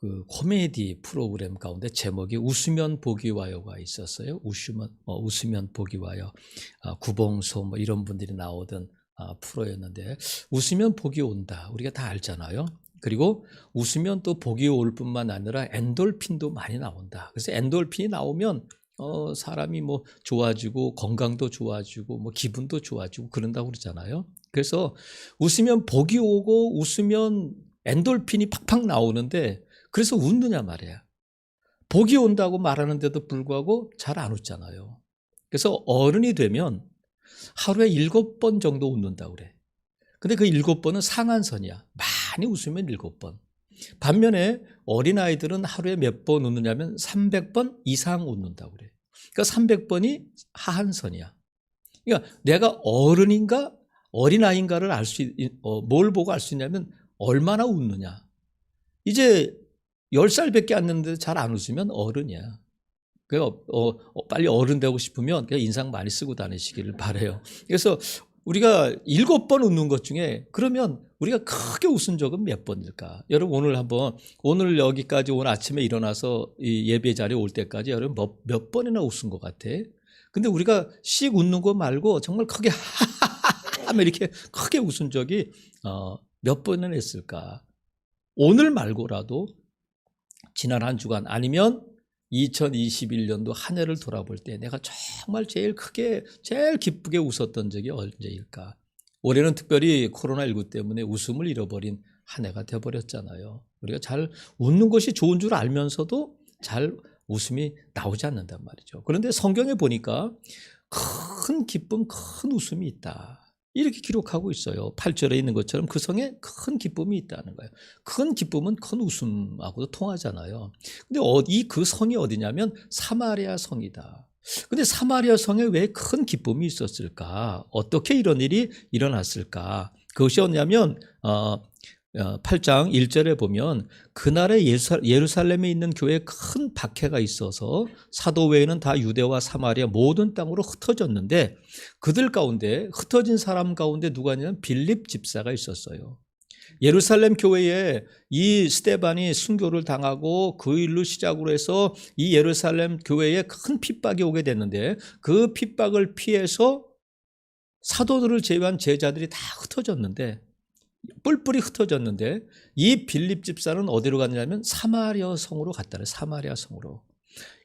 그 코미디 프로그램 가운데 제목이 웃으면 복이 와요가 있었어요. 웃으면 복이 와요. 구봉소 뭐 이런 분들이 나오던 프로였는데, 웃으면 복이 온다, 우리가 다 알잖아요. 그리고 웃으면 또 복이 올 뿐만 아니라 엔돌핀도 많이 나온다. 그래서 엔돌핀이 나오면 사람이 뭐 좋아지고 건강도 좋아지고 뭐 기분도 좋아지고 그런다고 그러잖아요. 그래서 웃으면 복이 오고 웃으면 엔돌핀이 팍팍 나오는데, 그래서 웃느냐 말이야. 복이 온다고 말하는데도 불구하고 잘 안 웃잖아요. 그래서 어른이 되면 하루에 7번 정도 웃는다고 그래. 근데 그 7번은 상한선이야. 많이 웃으면 7번. 반면에 어린아이들은 하루에 몇 번 웃느냐면 300번 이상 웃는다고 그래. 그러니까 300번이 하한선이야. 그러니까 내가 어른인가 어린아이인가를 뭘 보고 알 수 있냐면 얼마나 웃느냐. 이제 10살밖에 안 됐는데 잘 안 웃으면 어른이야. 그러니까 빨리 어른 되고 싶으면 그냥 인상 많이 쓰고 다니시기를 바라요. 그래서 우리가 7번 웃는 것 중에 그러면 우리가 크게 웃은 적은 몇 번일까? 여러분 오늘 여기까지 오늘 아침에 일어나서 이 예배 자리에 올 때까지 여러분 몇 번이나 웃은 것 같아? 근데 우리가 씩 웃는 거 말고 정말 크게 하면 이렇게 크게 웃은 적이 몇 번이나 했을까? 오늘 말고라도 지난 한 주간 아니면 2021년도 한 해를 돌아볼 때 내가 정말 제일 기쁘게 웃었던 적이 언제일까? 올해는 특별히 코로나19 때문에 웃음을 잃어버린 한 해가 되어버렸잖아요. 우리가 잘 웃는 것이 좋은 줄 알면서도 잘 웃음이 나오지 않는단 말이죠. 그런데 성경에 보니까 큰 기쁨, 큰 웃음이 있다, 이렇게 기록하고 있어요. 8절에 있는 것처럼 그 성에 큰 기쁨이 있다는 거예요. 큰 기쁨은 큰 웃음하고도 통하잖아요. 근데 그 성이 어디냐면 사마리아 성이다. 근데 사마리아 성에 왜 큰 기쁨이 있었을까? 어떻게 이런 일이 일어났을까? 그것이 뭐냐면 8장 1절에 보면 그날에 예루살렘에 있는 교회에 큰 박해가 있어서 사도 외에는 다 유대와 사마리아 모든 땅으로 흩어졌는데, 그들 가운데 흩어진 사람 가운데 누가 있냐면 빌립 집사가 있었어요. 예루살렘 교회에 이 스데반이 순교를 당하고 그 일로 시작으로 해서 이 예루살렘 교회에 큰 핍박이 오게 됐는데, 그 핍박을 피해서 사도들을 제외한 제자들이 다 흩어졌는데, 뿔뿔이 흩어졌는데, 이 빌립 집사는 어디로 갔냐면 사마리아 성으로 갔다래. 사마리아 성으로.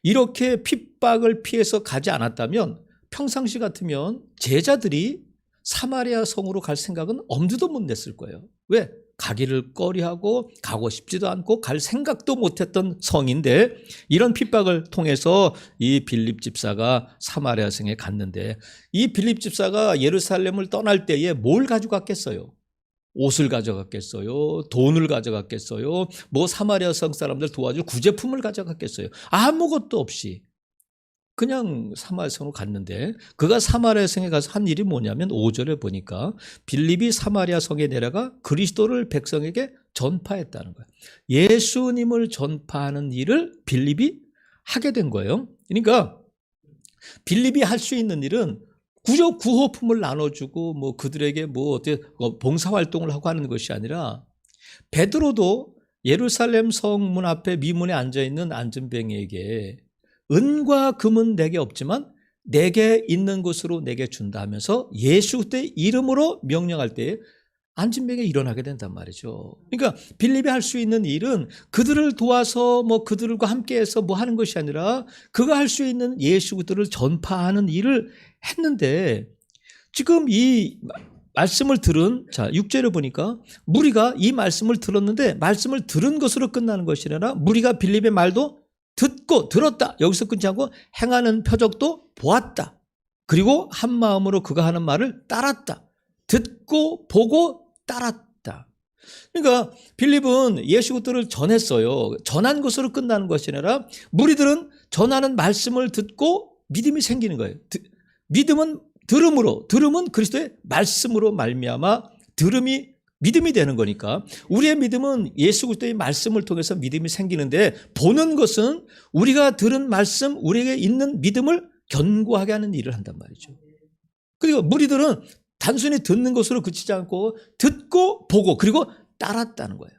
이렇게 핍박을 피해서 가지 않았다면 평상시 같으면 제자들이 사마리아 성으로 갈 생각은 엄두도 못 냈을 거예요. 왜? 가기를 꺼리하고 가고 싶지도 않고 갈 생각도 못했던 성인데, 이런 핍박을 통해서 이 빌립 집사가 사마리아 성에 갔는데, 이 빌립 집사가 예루살렘을 떠날 때에 뭘 가져갔겠어요? 옷을 가져갔겠어요? 돈을 가져갔겠어요? 뭐 사마리아 성 사람들 도와줄 구제품을 가져갔겠어요? 아무것도 없이 그냥 사마리아 성으로 갔는데, 그가 사마리아 성에 가서 한 일이 뭐냐면 5절에 보니까 빌립이 사마리아 성에 내려가 그리스도를 백성에게 전파했다는 거예요. 예수님을 전파하는 일을 빌립이 하게 된 거예요. 그러니까 빌립이 할 수 있는 일은 구호품을 나눠주고 뭐 그들에게 뭐 어떻게 봉사활동을 하고 하는 것이 아니라, 베드로도 예루살렘 성문 앞에 미문에 앉아있는 안전뱅이에게 은과 금은 내게 없지만 내게 있는 것으로 내게 준다 하면서 예수 그리스도의 이름으로 명령할 때에 안진병이 일어나게 된단 말이죠. 그러니까 빌립이 할 수 있는 일은 그들을 도와서 뭐 그들과 함께해서 뭐 하는 것이 아니라 그가 할 수 있는 예수 그리스도를 전파하는 일을 했는데, 지금 이 말씀을 들은 6절에 보니까 무리가 이 말씀을 들었는데 말씀을 들은 것으로 끝나는 것이 아니라 무리가 빌립의 말도 듣고 들었다, 여기서 끊지 않고 행하는 표적도 보았다, 그리고 한 마음으로 그가 하는 말을 따랐다. 듣고 보고 따랐다. 그러니까 빌립은 예수 그리스도를 전했어요. 전한 것으로 끝나는 것이 아니라 무리들은 전하는 말씀을 듣고 믿음이 생기는 거예요. 믿음은 들음으로, 들음은 그리스도의 말씀으로 말미암아 믿음이 되는 거니까, 우리의 믿음은 예수 그리스도의 말씀을 통해서 믿음이 생기는데, 보는 것은 우리가 들은 말씀, 우리에게 있는 믿음을 견고하게 하는 일을 한단 말이죠. 그리고 무리들은 단순히 듣는 것으로 그치지 않고 듣고 보고 그리고 따랐다는 거예요.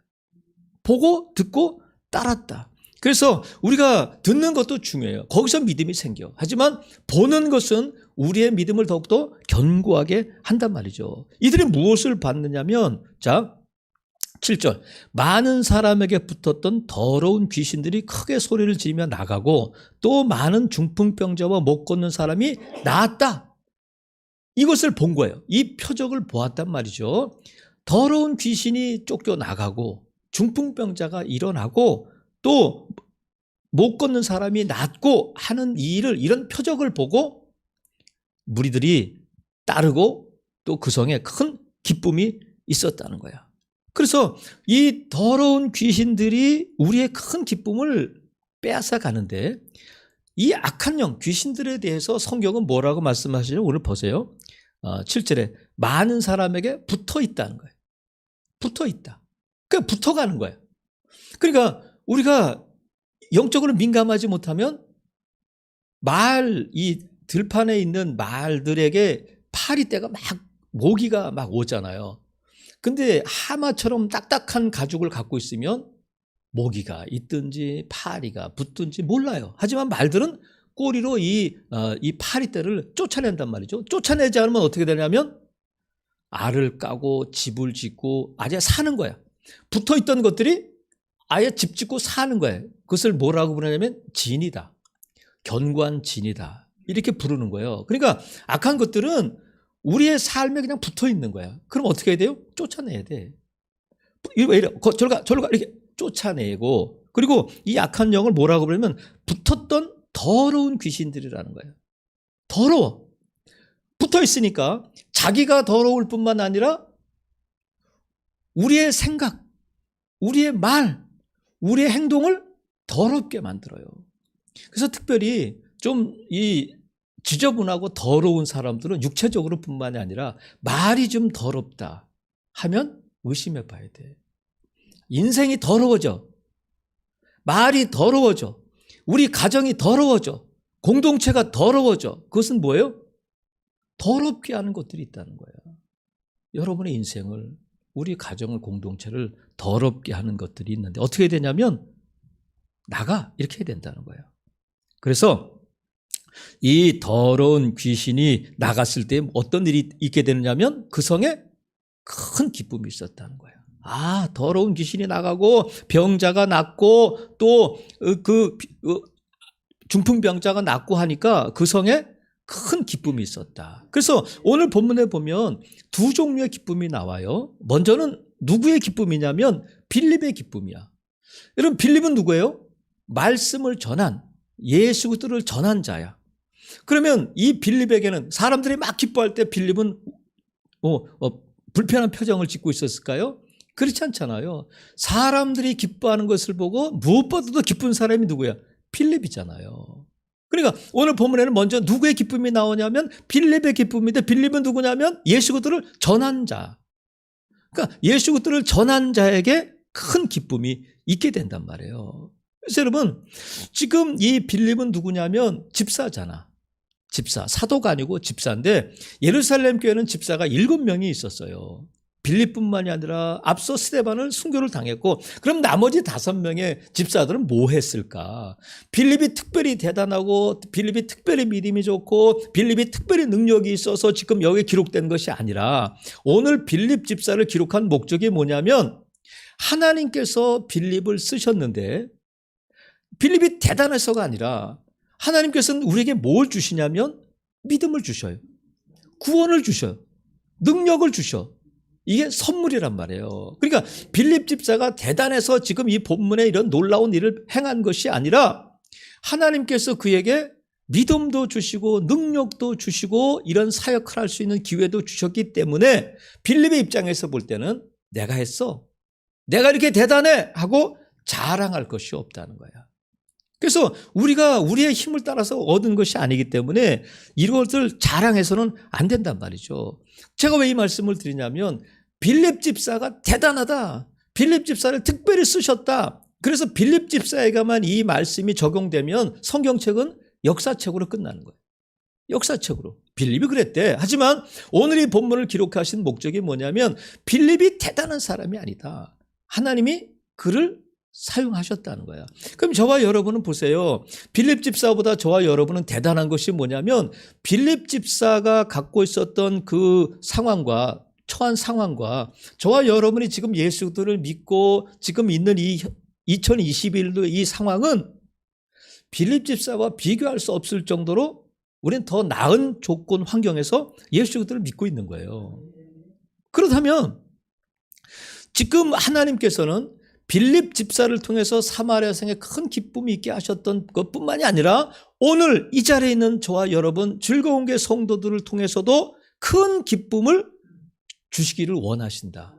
보고 듣고 따랐다. 그래서 우리가 듣는 것도 중요해요. 거기서 믿음이 생겨. 하지만 보는 것은 우리의 믿음을 더욱더 견고하게 한단 말이죠. 이들이 무엇을 봤느냐면, 자, 7절. 많은 사람에게 붙었던 더러운 귀신들이 크게 소리를 지르며 나가고 또 많은 중풍병자와 못 걷는 사람이 나았다. 이것을 본 거예요. 이 표적을 보았단 말이죠. 더러운 귀신이 쫓겨나가고 중풍병자가 일어나고 또 못 걷는 사람이 낫고 하는 이 일을, 이런 표적을 보고 무리들이 따르고 또 그 성에 큰 기쁨이 있었다는 거야. 그래서 이 더러운 귀신들이 우리의 큰 기쁨을 빼앗아 가는데, 이 악한 영, 귀신들에 대해서 성경은 뭐라고 말씀하시죠? 오늘 보세요. 7절에 많은 사람에게 붙어 있다는 거예요. 붙어 있다. 그러니까 붙어가는 거예요. 그러니까 우리가 영적으로 민감하지 못하면 이 들판에 있는 말들에게 파리떼가 모기가 막 오잖아요. 근데 하마처럼 딱딱한 가죽을 갖고 있으면 모기가 있든지 파리가 붙든지 몰라요. 하지만 말들은 꼬리로 이 파리떼를 쫓아낸단 말이죠. 쫓아내지 않으면 어떻게 되냐면 알을 까고 집을 짓고 아예 사는 거야. 붙어있던 것들이 아예 집 짓고 사는 거예요. 그것을 뭐라고 부르냐면 진이다. 견고한 진이다. 이렇게 부르는 거예요. 그러니까 악한 것들은 우리의 삶에 그냥 붙어 있는 거야. 그럼 어떻게 해야 돼요? 쫓아내야 돼. 왜 이래? 저리 가 이렇게 쫓아내고, 그리고 이 악한 영을 뭐라고 부르면 붙었던 더러운 귀신들이라는 거예요. 더러워. 붙어 있으니까 자기가 더러울 뿐만 아니라 우리의 생각, 우리의 말, 우리의 행동을 더럽게 만들어요. 그래서 특별히 좀 이 지저분하고 더러운 사람들은 육체적으로 뿐만이 아니라 말이 좀 더럽다 하면 의심해 봐야 돼. 인생이 더러워져. 말이 더러워져. 우리 가정이 더러워져. 공동체가 더러워져. 그것은 뭐예요? 더럽게 하는 것들이 있다는 거예요. 여러분의 인생을, 우리 가정을, 공동체를 더럽게 하는 것들이 있는데 어떻게 해야 되냐면 나가 이렇게 해야 된다는 거예요. 그래서 이 더러운 귀신이 나갔을 때 어떤 일이 있게 되느냐면 그 성에 큰 기쁨이 있었다는 거예요. 아, 더러운 귀신이 나가고 병자가 낫고 또 중풍병자가 낫고 하니까 그 성에 큰 기쁨이 있었다. 그래서 오늘 본문에 보면 두 종류의 기쁨이 나와요. 먼저는 누구의 기쁨이냐면 빌립의 기쁨이야. 여러분, 빌립은 누구예요? 말씀을 전한, 예수 그리스도를 전한 자야. 그러면 이 빌립에게는 사람들이 막 기뻐할 때 빌립은 불편한 표정을 짓고 있었을까요? 그렇지 않잖아요. 사람들이 기뻐하는 것을 보고 무엇보다도 기쁜 사람이 누구야? 빌립이잖아요. 그러니까 오늘 본문에는 먼저 누구의 기쁨이 나오냐면 빌립의 기쁨인데, 빌립은 누구냐면 예수 그리스도를 전한 자. 그러니까 예수 그리스도를 전한 자에게 큰 기쁨이 있게 된단 말이에요. 그래서 여러분, 지금 이 빌립은 누구냐면 집사잖아. 집사, 사도가 아니고 집사인데 예루살렘 교회는 집사가 7명이 있었어요. 빌립뿐만이 아니라 앞서 스데반을 순교를 당했고, 그럼 나머지 5명의 집사들은 뭐 했을까? 빌립이 특별히 대단하고 빌립이 특별히 믿음이 좋고 빌립이 특별히 능력이 있어서 지금 여기 기록된 것이 아니라, 오늘 빌립 집사를 기록한 목적이 뭐냐면 하나님께서 빌립을 쓰셨는데 빌립이 대단해서가 아니라 하나님께서는 우리에게 뭘 주시냐면 믿음을 주셔요. 구원을 주셔요. 능력을 주셔. 이게 선물이란 말이에요. 그러니까 빌립 집사가 대단해서 지금 이 본문에 이런 놀라운 일을 행한 것이 아니라 하나님께서 그에게 믿음도 주시고 능력도 주시고 이런 사역을 할 수 있는 기회도 주셨기 때문에 빌립의 입장에서 볼 때는 내가 했어, 내가 이렇게 대단해 하고 자랑할 것이 없다는 거야. 그래서 우리가 우리의 힘을 따라서 얻은 것이 아니기 때문에 이것을 자랑해서는 안 된단 말이죠. 제가 왜 이 말씀을 드리냐면 빌립 집사가 대단하다, 빌립 집사를 특별히 쓰셨다, 그래서 빌립 집사에게만 이 말씀이 적용되면 성경책은 역사책으로 끝나는 거예요. 역사책으로. 빌립이 그랬대. 하지만 오늘 이 본문을 기록하신 목적이 뭐냐면 빌립이 대단한 사람이 아니다, 하나님이 그를 사용하셨다는 거야. 그럼 저와 여러분은 보세요. 빌립 집사보다 저와 여러분은 대단한 것이 뭐냐면 빌립 집사가 갖고 있었던 그 상황과 처한 상황과 저와 여러분이 지금 예수를 믿고 지금 있는 이 2021도 이 상황은 빌립 집사와 비교할 수 없을 정도로 우리는 더 나은 조건 환경에서 예수 그리스도를 믿고 있는 거예요. 그렇다면 지금 하나님께서는 빌립 집사를 통해서 사마리아 성에 큰 기쁨이 있게 하셨던 것뿐만이 아니라 오늘 이 자리에 있는 저와 여러분 즐거운 게 성도들을 통해서도 큰 기쁨을 주시기를 원하신다.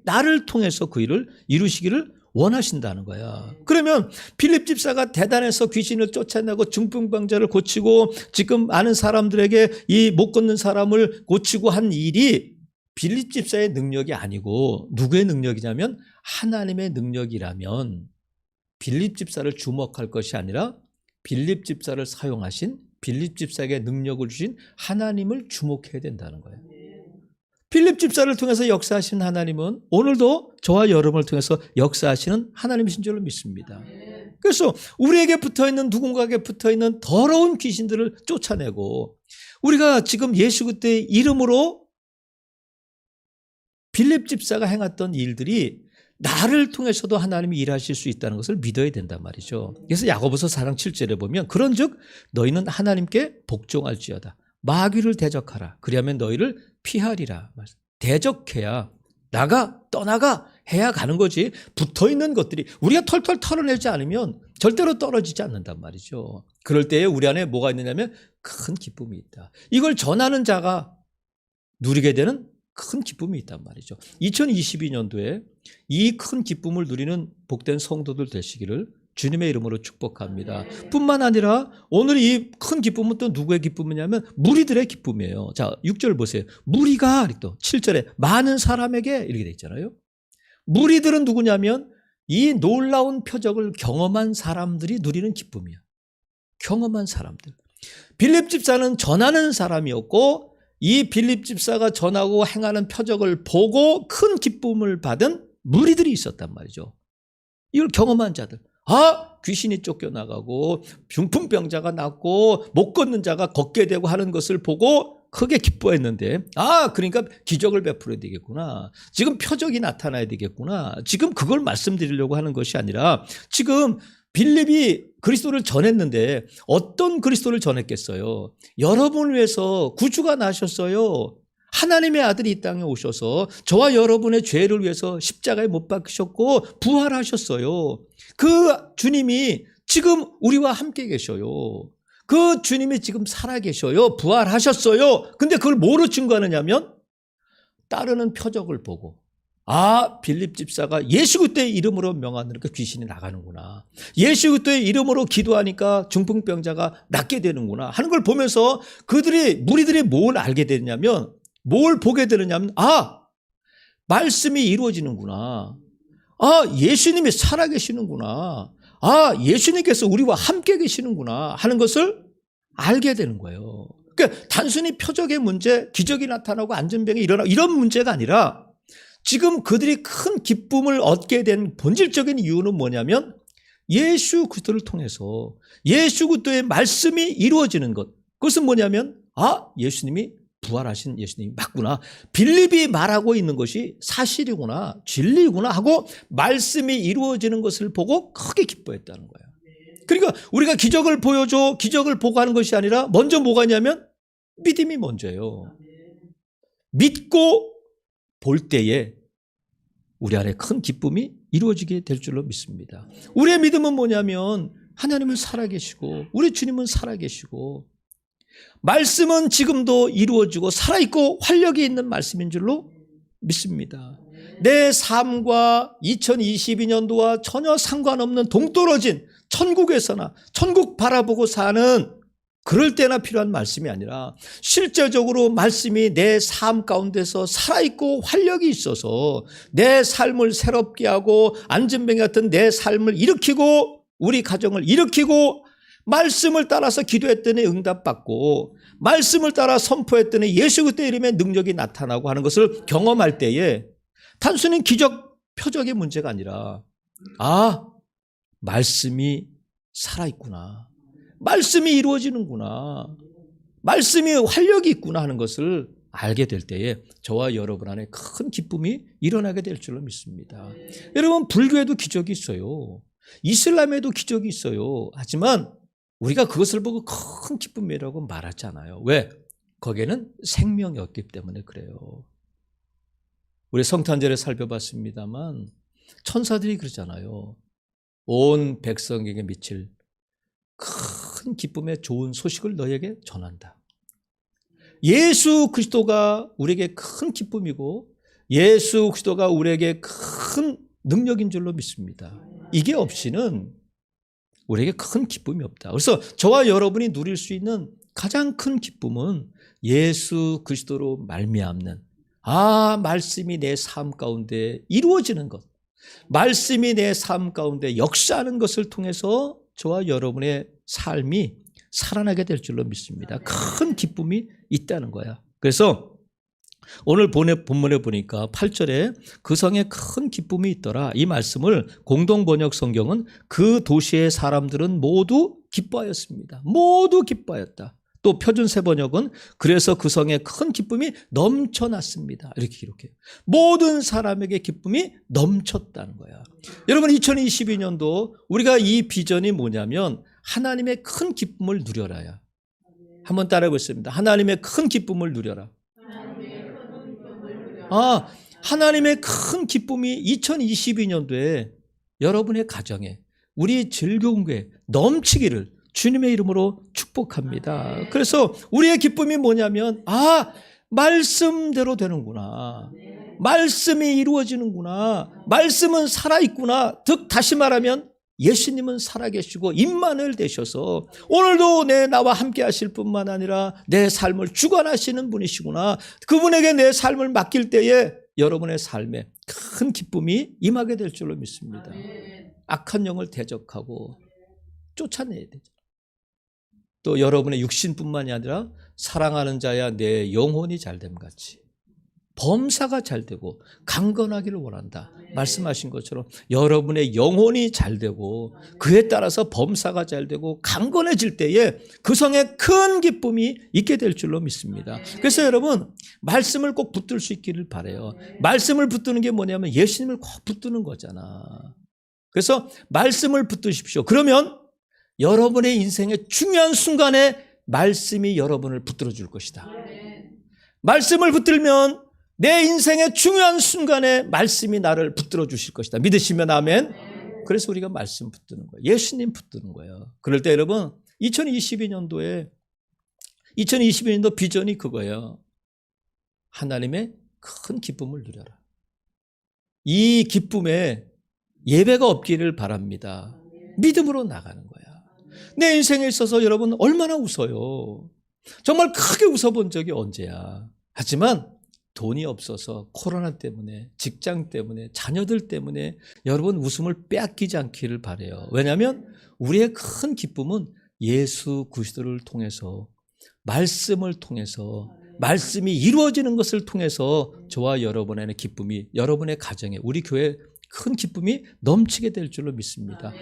나를 통해서 그 일을 이루시기를 원하신다는 거야. 그러면 빌립 집사가 대단해서 귀신을 쫓아내고 중풍병자를 고치고 지금 많은 사람들에게 이 못 걷는 사람을 고치고 한 일이 빌립 집사의 능력이 아니고 누구의 능력이냐면 하나님의 능력이라면 빌립 집사를 주목할 것이 아니라 빌립 집사를 사용하신 빌립 집사에게 능력을 주신 하나님을 주목해야 된다는 거예요. 빌립 집사를 통해서 역사하시는 하나님은 오늘도 저와 여러분을 통해서 역사하시는 하나님이신 줄로 믿습니다. 그래서 우리에게 붙어있는 누군가에게 붙어있는 더러운 귀신들을 쫓아내고 우리가 지금 예수 그리스도의 이름으로 빌립 집사가 행했던 일들이 나를 통해서도 하나님이 일하실 수 있다는 것을 믿어야 된단 말이죠. 그래서 야고보서 4장 7절에 보면 그런즉 너희는 하나님께 복종할지어다. 마귀를 대적하라. 그리하면 너희를 피하리라. 대적해야 떠나가 해야 가는 거지. 붙어있는 것들이 우리가 털털 털어내지 않으면 절대로 떨어지지 않는단 말이죠. 그럴 때에 우리 안에 뭐가 있느냐면 큰 기쁨이 있다. 이걸 전하는 자가 누리게 되는 큰 기쁨이 있단 말이죠. 2022년도에 이 큰 기쁨을 누리는 복된 성도들 되시기를 주님의 이름으로 축복합니다. 뿐만 아니라 오늘 이 큰 기쁨은 또 누구의 기쁨이냐면 무리들의 기쁨이에요. 자, 6절 보세요. 무리가 또 7절에 많은 사람에게 이렇게 돼 있잖아요. 무리들은 누구냐면 이 놀라운 표적을 경험한 사람들이 누리는 기쁨이야. 경험한 사람들. 빌립 집사는 전하는 사람이었고 이 빌립 집사가 전하고 행하는 표적을 보고 큰 기쁨을 받은 무리들이 있었단 말이죠. 이걸 경험한 자들. 귀신이 쫓겨나가고 중풍병자가 낫고 못 걷는 자가 걷게 되고 하는 것을 보고 크게 기뻐했는데 그러니까 기적을 베풀어야 되겠구나. 지금 표적이 나타나야 되겠구나. 지금 그걸 말씀드리려고 하는 것이 아니라 지금 빌립이 그리스도를 전했는데 어떤 그리스도를 전했겠어요? 여러분을 위해서 구주가 나셨어요. 하나님의 아들이 이 땅에 오셔서 저와 여러분의 죄를 위해서 십자가에 못 박히셨고 부활하셨어요. 그 주님이 지금 우리와 함께 계셔요. 그 주님이 지금 살아계셔요. 부활하셨어요. 근데 그걸 뭐로 증거하느냐면 따르는 표적을 보고 빌립 집사가 예수 그리스도의 이름으로 명하니까 귀신이 나가는구나. 예수 그리스도의 이름으로 기도하니까 중풍병자가 낫게 되는구나 하는 걸 보면서 무리들이 뭘 알게 되냐면 뭘 보게 되느냐면 말씀이 이루어지는구나. 예수님이 살아계시는구나. 예수님께서 우리와 함께 계시는구나 하는 것을 알게 되는 거예요. 그러니까 단순히 표적의 문제, 기적이 나타나고 안전병이 일어나고 이런 문제가 아니라 지금 그들이 큰 기쁨을 얻게 된 본질적인 이유는 뭐냐면 예수 그리스도를 통해서 예수 그리스도의 말씀이 이루어지는 것. 그것은 뭐냐면 예수님이 부활하신 예수님이 맞구나. 빌립이 말하고 있는 것이 사실이구나. 진리구나 하고 말씀이 이루어지는 것을 보고 크게 기뻐했다는 거예요. 그러니까 우리가 기적을 보여줘, 기적을 보고 하는 것이 아니라 먼저 뭐가 있냐면 믿음이 먼저예요. 믿고 볼 때에 우리 안에 큰 기쁨이 이루어지게 될 줄로 믿습니다. 우리의 믿음은 뭐냐면 하나님은 살아계시고 우리 주님은 살아계시고 말씀은 지금도 이루어지고 살아있고 활력이 있는 말씀인 줄로 믿습니다. 내 삶과 2022년도와 전혀 상관없는 동떨어진 천국에서나 천국 바라보고 사는 그럴 때나 필요한 말씀이 아니라 실제적으로 말씀이 내 삶 가운데서 살아있고 활력이 있어서 내 삶을 새롭게 하고 안전병 같은 내 삶을 일으키고 우리 가정을 일으키고 말씀을 따라서 기도했더니 응답받고 말씀을 따라 선포했더니 예수 그리스도의 이름의 능력이 나타나고 하는 것을 경험할 때에 단순히 기적, 표적의 문제가 아니라 아, 말씀이 살아있구나. 말씀이 이루어지는구나. 말씀이 활력이 있구나 하는 것을 알게 될 때에 저와 여러분 안에 큰 기쁨이 일어나게 될 줄로 믿습니다. 여러분, 불교에도 기적이 있어요. 이슬람에도 기적이 있어요. 하지만 우리가 그것을 보고 큰 기쁨이라고 말하잖아요. 왜? 거기에는 생명이 없기 때문에 그래요. 우리 성탄절에 살펴봤습니다만 천사들이 그러잖아요. 온 백성에게 미칠 큰 기쁨의 좋은 소식을 너에게 전한다. 예수 그리스도가 우리에게 큰 기쁨이고 예수 그리스도가 우리에게 큰 능력인 줄로 믿습니다. 이게 없이는 우리에게 큰 기쁨이 없다. 그래서 저와 여러분이 누릴 수 있는 가장 큰 기쁨은 예수 그리스도로 말미암는 말씀이 내 삶 가운데 이루어지는 것, 말씀이 내 삶 가운데 역사하는 것을 통해서 저와 여러분의 삶이 살아나게 될 줄로 믿습니다. 큰 기쁨이 있다는 거야. 그래서 오늘 본문에 보니까 8절에 그 성에 큰 기쁨이 있더라. 이 말씀을 공동번역 성경은 그 도시의 사람들은 모두 기뻐하였습니다. 모두 기뻐하였다. 또 표준세 번역은 그래서 그 성에 큰 기쁨이 넘쳐났습니다. 이렇게 기록해요. 모든 사람에게 기쁨이 넘쳤다는 거야. 여러분, 2022년도 우리가 이 비전이 뭐냐면 하나님의 큰 기쁨을 누려라야. 한번 따라해 보겠습니다. 하나님의 큰 기쁨을 누려라. 하나님의 큰 기쁨이 2022년도에 여러분의 가정에 우리 즐거운 교회 넘치기를 주님의 이름으로 축복합니다. 그래서 우리의 기쁨이 뭐냐면 말씀대로 되는구나. 말씀이 이루어지는구나. 말씀은 살아있구나. 즉 다시 말하면 예수님은 살아계시고 임마누엘 되셔서 오늘도 나와 함께 하실 뿐만 아니라 내 삶을 주관하시는 분이시구나. 그분에게 내 삶을 맡길 때에 여러분의 삶에 큰 기쁨이 임하게 될 줄로 믿습니다. 악한 영을 대적하고 쫓아내야 되죠. 또 여러분의 육신뿐만이 아니라 사랑하는 자야 내 영혼이 잘됨 같이 범사가 잘되고 강건하기를 원한다. 말씀하신 것처럼 여러분의 영혼이 잘되고 그에 따라서 범사가 잘되고 강건해질 때에 그 성에 큰 기쁨이 있게 될 줄로 믿습니다. 그래서 여러분, 말씀을 꼭 붙들 수 있기를 바라요. 말씀을 붙드는 게 뭐냐면 예수님을 꼭 붙드는 거잖아. 그래서 말씀을 붙드십시오. 그러면 여러분의 인생의 중요한 순간에 말씀이 여러분을 붙들어 줄 것이다. 말씀을 붙들면 내 인생의 중요한 순간에 말씀이 나를 붙들어 주실 것이다. 믿으시면 아멘. 그래서 우리가 말씀 붙드는 거예요. 예수님 붙드는 거예요. 그럴 때 여러분, 2022년도 비전이 그거예요. 하나님의 큰 기쁨을 누려라. 이 기쁨에 예배가 없기를 바랍니다. 믿음으로 나가는 거야. 내 인생에 있어서 여러분 얼마나 웃어요. 정말 크게 웃어본 적이 언제야. 하지만 돈이 없어서 코로나 때문에 직장 때문에 자녀들 때문에 여러분 웃음을 빼앗기지 않기를 바라요. 왜냐하면 우리의 큰 기쁨은 예수 그리스도를 통해서 말씀을 통해서 말씀이 이루어지는 것을 통해서 저와 여러분의 기쁨이 여러분의 가정에 우리 교회에 큰 기쁨이 넘치게 될 줄로 믿습니다.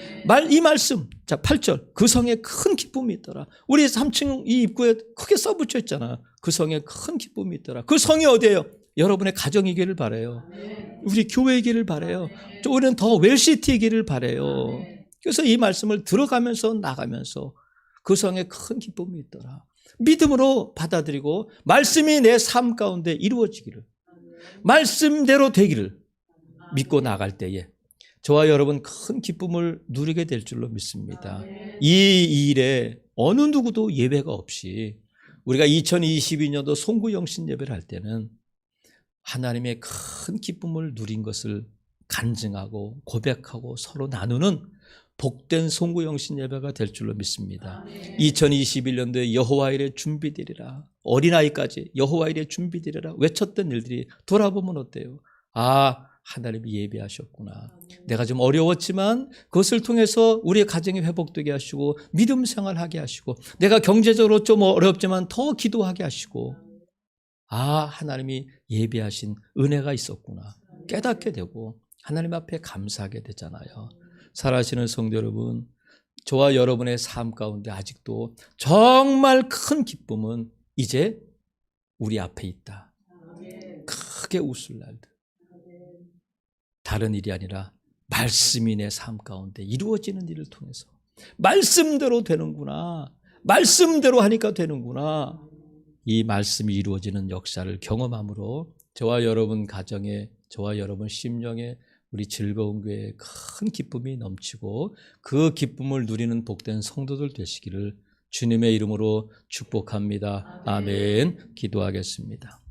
이 말씀, 자 8절 그 성에 큰 기쁨이 있더라. 우리 3층 이 입구에 크게 써붙여 있잖아. 그 성에 큰 기쁨이 있더라. 그 성이 어디예요? 여러분의 가정이기를 바라요. 우리 교회이기를 바라요. 우리는 더 웰시티이기를 바라요. 그래서 이 말씀을 들어가면서 나가면서 그 성에 큰 기쁨이 있더라. 믿음으로 받아들이고 말씀이 내 삶 가운데 이루어지기를, 말씀대로 되기를 믿고 나갈 때에 저와 여러분 큰 기쁨을 누리게 될 줄로 믿습니다. 이 일에 어느 누구도 예외가 없이 우리가 2022년도 송구영신 예배를 할 때는 하나님의 큰 기쁨을 누린 것을 간증하고 고백하고 서로 나누는 복된 송구영신 예배가 될 줄로 믿습니다. 2021년도에 여호와 일에 준비되리라, 어린아이까지 여호와 일에 준비되리라 외쳤던 일들이 돌아보면 어때요? 하나님이 예배하셨구나. 내가 좀 어려웠지만 그것을 통해서 우리의 가정이 회복되게 하시고 믿음 생활하게 하시고 내가 경제적으로 좀 어렵지만 더 기도하게 하시고 하나님이 예배하신 은혜가 있었구나 깨닫게 되고 하나님 앞에 감사하게 되잖아요. 살아계시는 성도 여러분, 저와 여러분의 삶 가운데 아직도 정말 큰 기쁨은 이제 우리 앞에 있다. 크게 웃을 날들. 다른 일이 아니라 말씀이 내 삶 가운데 이루어지는 일을 통해서 말씀대로 되는구나. 말씀대로 하니까 되는구나. 이 말씀이 이루어지는 역사를 경험함으로 저와 여러분 가정에, 저와 여러분 심령에 우리 즐거운 교회에 큰 기쁨이 넘치고 그 기쁨을 누리는 복된 성도들 되시기를 주님의 이름으로 축복합니다. 아멘. 기도하겠습니다.